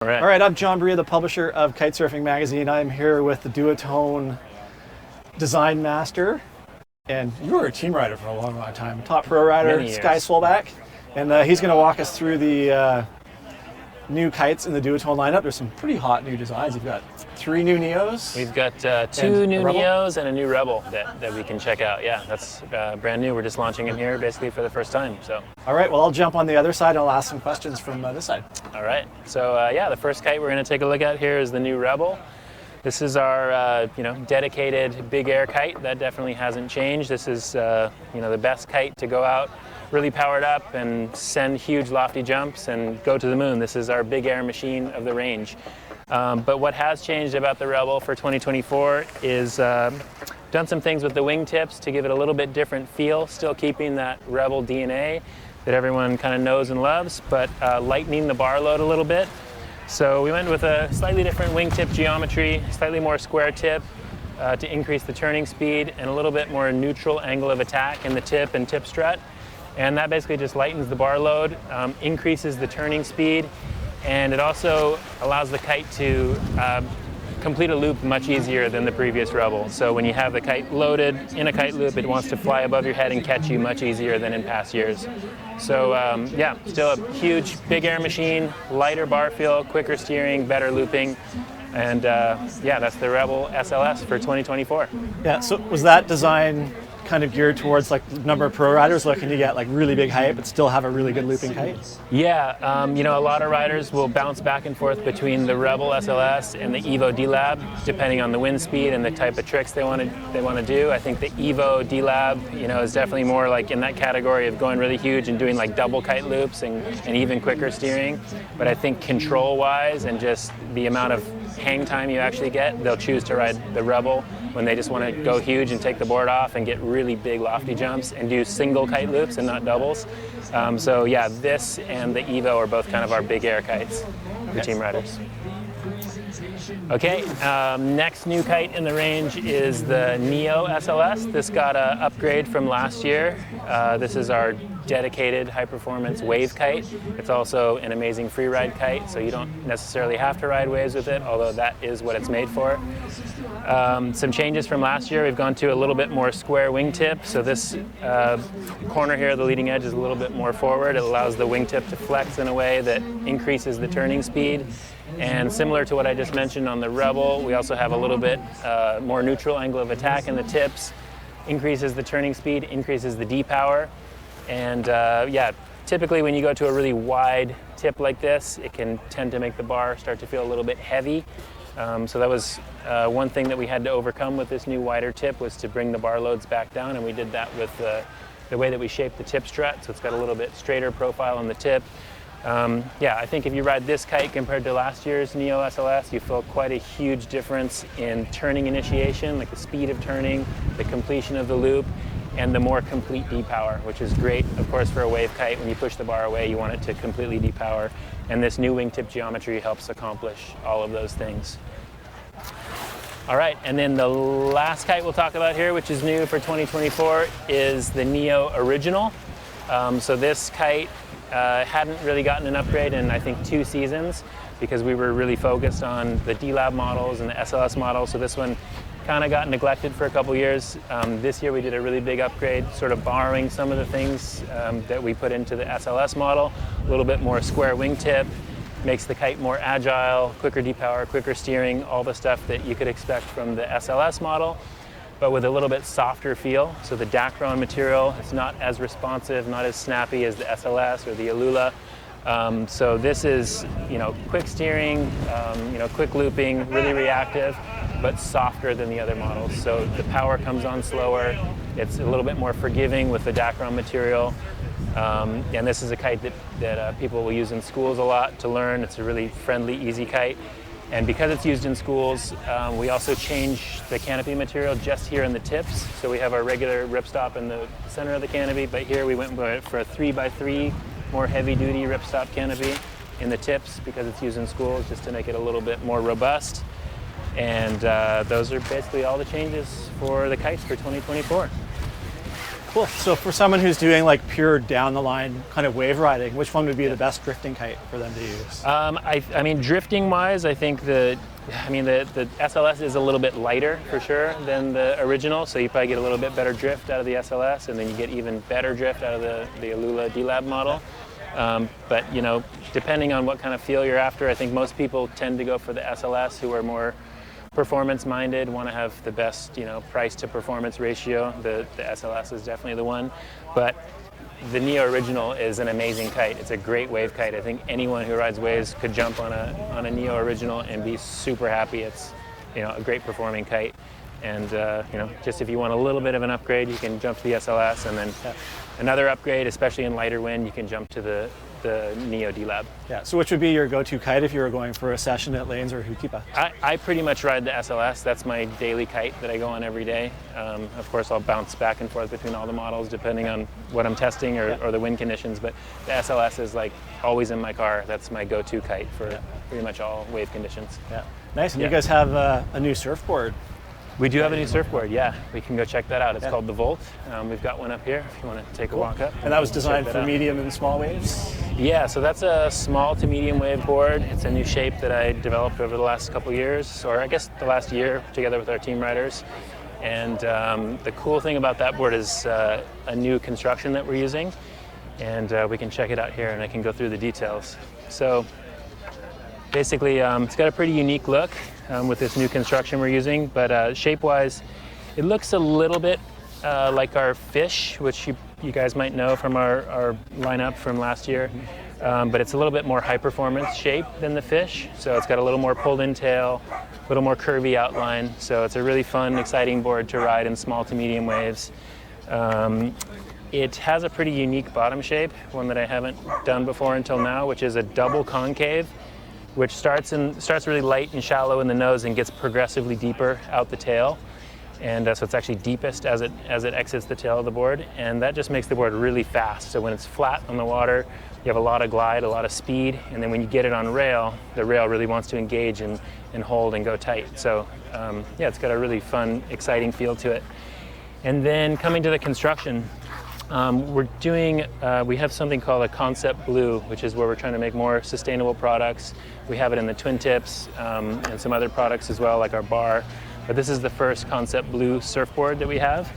All right. All right, I'm John Bria, the publisher of Kitesurfing magazine. I'm here with the Duotone design master, and you were a team rider for a long, long time. Top pro rider, Sky Solbach, and he's going to walk us through the new kites in the Duotone lineup. There's some pretty hot new designs. You've got 3 new Neos. We've got 2 new Neos and a new Rebel that we can check out. Yeah, that's brand new. We're just launching them here basically for the first time. So. All right, well, I'll jump on the other side and I'll ask some questions from this side. All right, so yeah, the first kite we're going to take a look at here is the new Rebel. This is our dedicated big air kite. That definitely hasn't changed. This is the best kite to go out really powered up and send huge lofty jumps and go to the moon. This is our big air machine of the range. But what has changed about the Rebel for 2024 is done some things with the wingtips to give it a little bit different feel, still keeping that Rebel DNA that everyone kind of knows and loves, but lightening the bar load a little bit. So we went with a slightly different wingtip geometry, slightly more square tip to increase the turning speed, and a little bit more neutral angle of attack in the tip and tip strut. And that basically just lightens the bar load, increases the turning speed, and it also allows the kite to complete a loop much easier than the previous Rebel. So when you have the kite loaded in a kite loop, it wants to fly above your head and catch you much easier than in past years. So yeah, still a huge big air machine, lighter bar feel, quicker steering, better looping. And yeah, that's the Rebel SLS for 2024. Yeah, so was that design kind of geared towards like the number of pro riders looking to get like really big height but still have a really good looping kite? Yeah, a lot of riders will bounce back and forth between the Rebel SLS and the Evo D-Lab depending on the wind speed and the type of tricks they want to do. I think the Evo D-Lab is definitely more like in that category of going really huge and doing like double kite loops and even quicker steering. But I think control wise and just the amount of hang time you actually get, they'll choose to ride the Rebel when they just want to go huge and take the board off and get really big lofty jumps and do single kite loops and not doubles. So yeah, this and the Evo are both kind of our big air kites for team riders. Okay, next new kite in the range is the Neo SLS. This got an upgrade from last year. This is our dedicated high-performance wave kite. It's also an amazing free-ride kite, so you don't necessarily have to ride waves with it, although that is what it's made for. Some changes from last year. We've gone to a little bit more square wingtip. So this corner here, the leading edge, is a little bit more forward. It allows the wingtip to flex in a way that increases the turning speed. And similar to what I just mentioned on the Rebel, we also have a little bit more neutral angle of attack in the tips, increases the turning speed, increases the D-power. And yeah, typically when you go to a really wide tip like this, it can tend to make the bar start to feel a little bit heavy. So that was one thing that we had to overcome with this new wider tip, was to bring the bar loads back down, and we did that with the way that we shaped the tip strut, so it's got a little bit straighter profile on the tip. Yeah, I think if you ride this kite compared to last year's Neo SLS, you feel quite a huge difference in turning initiation, like the speed of turning, the completion of the loop, and the more complete D-power, which is great, of course, for a wave kite. When you push the bar away, you want it to completely D-power, and this new wingtip geometry helps accomplish all of those things. All right, and then the last kite we'll talk about here, which is new for 2024, is the Neo Original. So this kite hadn't really gotten an upgrade in, I think, 2 seasons, because we were really focused on the D-Lab models and the SLS models. So this one kind of got neglected for a couple years. This year we did a really big upgrade, sort of borrowing some of the things that we put into the SLS model. A little bit more square wingtip, makes the kite more agile, quicker D-power, quicker steering, all the stuff that you could expect from the SLS model, but with a little bit softer feel. So the Dacron material is not as responsive, not as snappy as the SLS or the Alula. So this is, quick steering, quick looping, really reactive, but softer than the other models. So the power comes on slower. It's a little bit more forgiving with the Dacron material. And this is a kite that people will use in schools a lot to learn. It's a really friendly, easy kite. And because it's used in schools, we also change the canopy material just here in the tips. So we have our regular ripstop in the center of the canopy, but here we went for a 3x3, more heavy-duty ripstop canopy in the tips because it's used in schools, just to make it a little bit more robust. And those are basically all the changes for the kites for 2024. Cool. So for someone who's doing like pure down the line kind of wave riding, which one would be the best drifting kite for them to use? I mean, drifting wise, I think the SLS is a little bit lighter for sure than the original, so you probably get a little bit better drift out of the SLS, and then you get even better drift out of the Alula D-Lab model. But you know, depending on what kind of feel you're after, I think most people tend to go for the SLS who are more performance minded, want to have the best, you know, price to performance ratio. The SLS is definitely the one, but the Neo Original is an amazing kite. It's a great wave kite. I think anyone who rides waves could jump on a Neo Original and be super happy. It's, you know, a great performing kite. And you know, just if you want a little bit of an upgrade, you can jump to the SLS, and then another upgrade, especially in lighter wind, you can jump to the Neo D-Lab. Yeah, so which would be your go-to kite if you were going for a session at Lanes or Hukipa? I pretty much ride the SLS. That's my daily kite that I go on every day. Of course, I'll bounce back and forth between all the models depending on what I'm testing or the wind conditions, but the SLS is like always in my car. That's my go-to kite for pretty much all wave conditions. Yeah, nice. And you guys have a new surfboard. We do have a new surfboard, yeah. We can go check that out. It's called the Volt. We've got one up here if you want to take a walk up. And that was designed for medium and small waves? Yeah, so that's a small to medium wave board. It's a new shape that I developed over the last couple years, or I guess the last year, together with our team riders. And the cool thing about that board is a new construction that we're using. And we can check it out here and I can go through the details. So basically, it's got a pretty unique look with this new construction we're using, but shape-wise, it looks a little bit like our Fish, which you guys might know from our lineup from last year, but it's a little bit more high-performance shape than the Fish, so it's got a little more pulled-in tail, a little more curvy outline, so it's a really fun, exciting board to ride in small to medium waves. It has a pretty unique bottom shape, one that I haven't done before until now, which is a double concave, which starts really light and shallow in the nose and gets progressively deeper out the tail. And so it's actually deepest as it exits the tail of the board. And that just makes the board really fast. So when it's flat on the water, you have a lot of glide, a lot of speed. And then when you get it on rail, the rail really wants to engage and hold and go tight. So yeah, it's got a really fun, exciting feel to it. And then coming to the construction, we have something called a Concept Blue, which is where we're trying to make more sustainable products. We have it in the twin tips and some other products as well, like our bar. But this is the first Concept Blue surfboard that we have.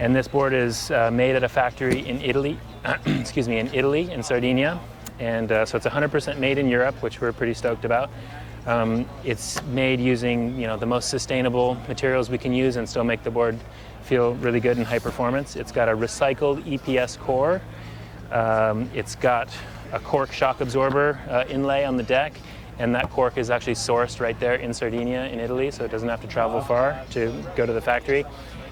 And this board is made at a factory in Italy, in Sardinia. And so it's 100% made in Europe, which we're pretty stoked about. It's made using, you know, the most sustainable materials we can use and still make the board feel really good and high performance. It's got a recycled EPS core. It's got a cork shock absorber inlay on the deck, and that cork is actually sourced right there in Sardinia in Italy, so it doesn't have to travel far to go to the factory.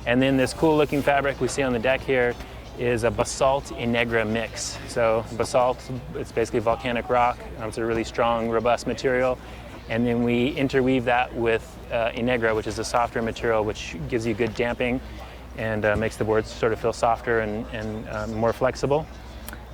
And then this cool looking fabric we see on the deck here is a basalt Inegra mix. So basalt, it's basically volcanic rock. It's a really strong, robust material. And then we interweave that with Inegra, which is a softer material, which gives you good damping and makes the board sort of feel softer and more flexible.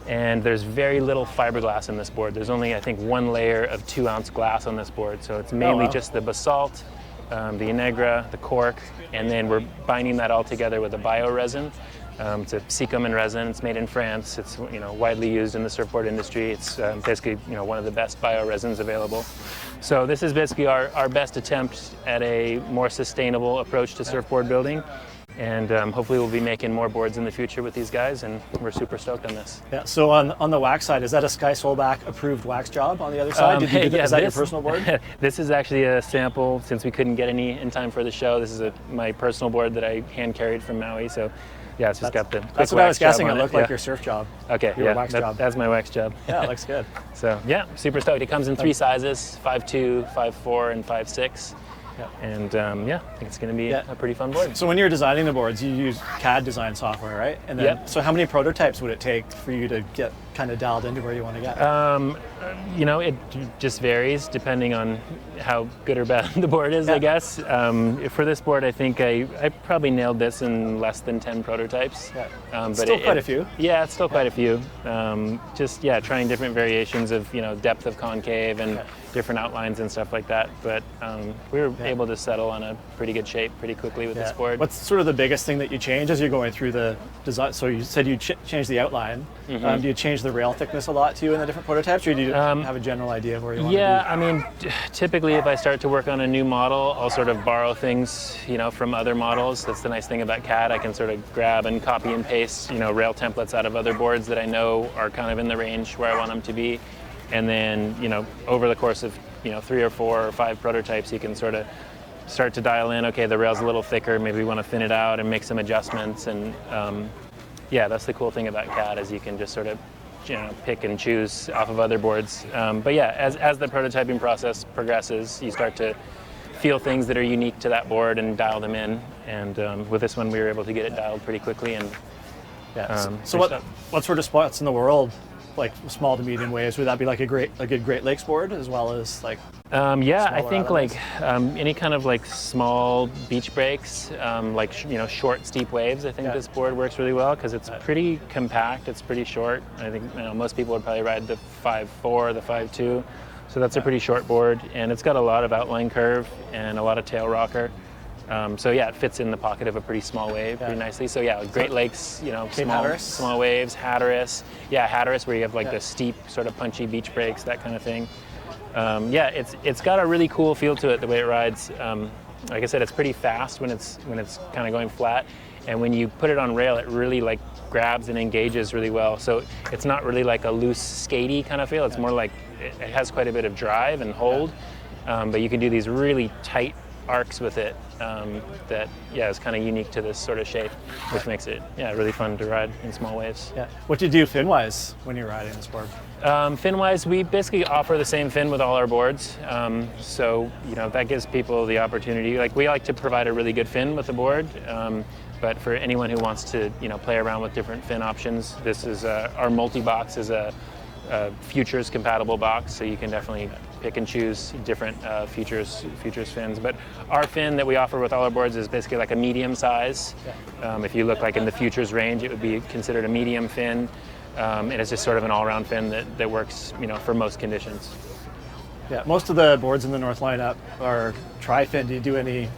And there's very little fiberglass in this board. There's only, I think, one layer of 2-ounce glass on this board. So it's mainly just the basalt, the Inegra, the cork, and then we're binding that all together with a bioresin. It's a Seacum resin. It's made in France. It's, you know, widely used in the surfboard industry. It's basically, you know, one of the best bioresins available. So this is basically our best attempt at a more sustainable approach to surfboard building. And hopefully we'll be making more boards in the future with these guys, and we're super stoked on this. Yeah. So on the wax side, is that a Sky Solbach approved wax job on the other side? Is that your personal board? This is actually a sample, since we couldn't get any in time for the show. This is my personal board that I hand carried from Maui. So yeah, it's just got the That's what I was guessing. It looked like your surf job. Okay, wax job. That's my wax job. Yeah, it looks good. So yeah, super stoked. It comes in 3 sizes, 5'2", 5'4", and 5'6". Yeah. And yeah, I think it's going to be a pretty fun board. So when you're designing the boards, you use CAD design software, right? And then, so how many prototypes would it take for you to get kind of dialed into where you want to get? You know, it just varies depending on how good or bad the board is, I guess. For this board, I think I probably nailed this in less than 10 prototypes. But still quite a few. Yeah, it's still quite a few. Just, trying different variations of, depth of concave and different outlines and stuff like that. But we were able to settle on a pretty good shape pretty quickly with this board. What's sort of the biggest thing that you change as you're going through the design? So you said you changed the outline. Do you change the rail thickness a lot too in the different prototypes, or do you have a general idea of where you want to be? I mean, typically if I start to work on a new model, I'll sort of borrow things, from other models. That's the nice thing about CAD. I can sort of grab and copy and paste, rail templates out of other boards that I know are kind of in the range where I want them to be. And then, over the course of, 3 or 4 or 5 prototypes, you can sort of start to dial in, okay, the rail's a little thicker, maybe we want to thin it out and make some adjustments. And that's the cool thing about CAD, is you can just sort of pick and choose off of other boards. But as the prototyping process progresses, you start to feel things that are unique to that board and dial them in. And with this one, we were able to get it dialed pretty quickly. And so what sort of spots in the world, like small to medium waves, would that be like a good Great Lakes board as well as like? I think like any kind of like small beach breaks, like short steep waves. I think this board works really well because it's pretty compact. It's pretty short. I think most people would probably ride the 5.4, the 5.2. So that's a pretty short board, and it's got a lot of outline curve and a lot of tail rocker. It fits in the pocket of a pretty small wave pretty nicely. So Great Lakes, small waves, Hatteras. Hatteras, where you have like the steep sort of punchy beach breaks, that kind of thing. It's got a really cool feel to it, the way it rides. Like I said, it's pretty fast when it's kind of going flat, and when you put it on rail, it really like grabs and engages really well. So it's not really like a loose, skatey kind of feel. It's more like it has quite a bit of drive and hold, but you can do these really tight arcs with it that is kind of unique to this sort of shape, which makes it really fun to ride in small waves. What do you do fin-wise when you're riding this board? Fin-wise, we basically offer the same fin with all our boards, so that gives people the opportunity. Like, we like to provide a really good fin with the board, but for anyone who wants to play around with different fin options, this is our multi-box is a futures compatible box, so you can definitely pick and choose different futures fins. But our fin that we offer with all our boards is basically like a medium size. If you look like in the futures range, it would be considered a medium fin, and it's just sort of an all-around fin that works for most conditions. Most of the boards in the North lineup are tri-fin. Do you do any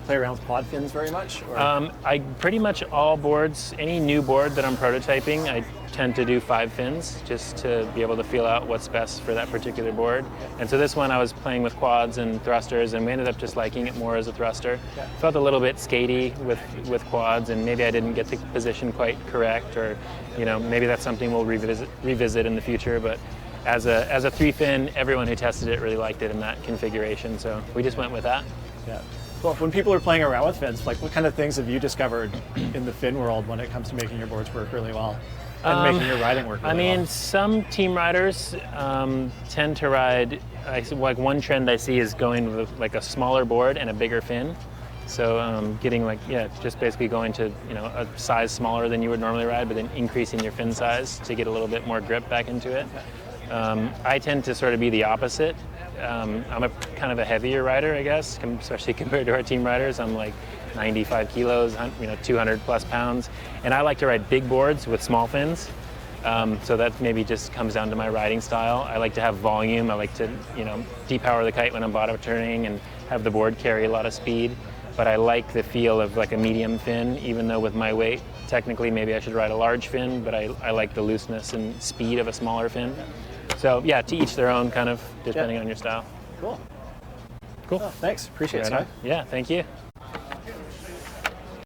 play around with quad fins very much? I pretty much all boards, any new board that I'm prototyping, I tend to do 5 fins just to be able to feel out what's best for that particular board. And so this one I was playing with quads and thrusters, and we ended up just liking it more as a thruster. Felt a little bit skatey with quads, and maybe I didn't get the position quite correct, or maybe that's something we'll revisit in the future. But as a 3-fin, everyone who tested it really liked it in that configuration, so we just went with that. Well, when people are playing around with fins, like what kind of things have you discovered in the fin world when it comes to making your boards work really well and making your riding work really well? Some team riders tend to ride, like one trend I see is going with like a smaller board and a bigger fin. So getting just basically going to a size smaller than you would normally ride, but then increasing your fin size to get a little bit more grip back into it. I tend to sort of be the opposite. I'm a kind of a heavier rider, I guess, especially compared to our team riders. I'm like 95 kilos, 200 plus pounds, and I like to ride big boards with small fins. So that maybe just comes down to my riding style. I like to have volume. I like to depower the kite when I'm bottom turning and have the board carry a lot of speed. But I like the feel of like a medium fin, even though with my weight, technically maybe I should ride a large fin, but I like the looseness and speed of a smaller fin. So to each their own, kind of, depending on your style. Cool. Cool. Oh, thanks. Appreciate it, Scott. Yeah, thank you.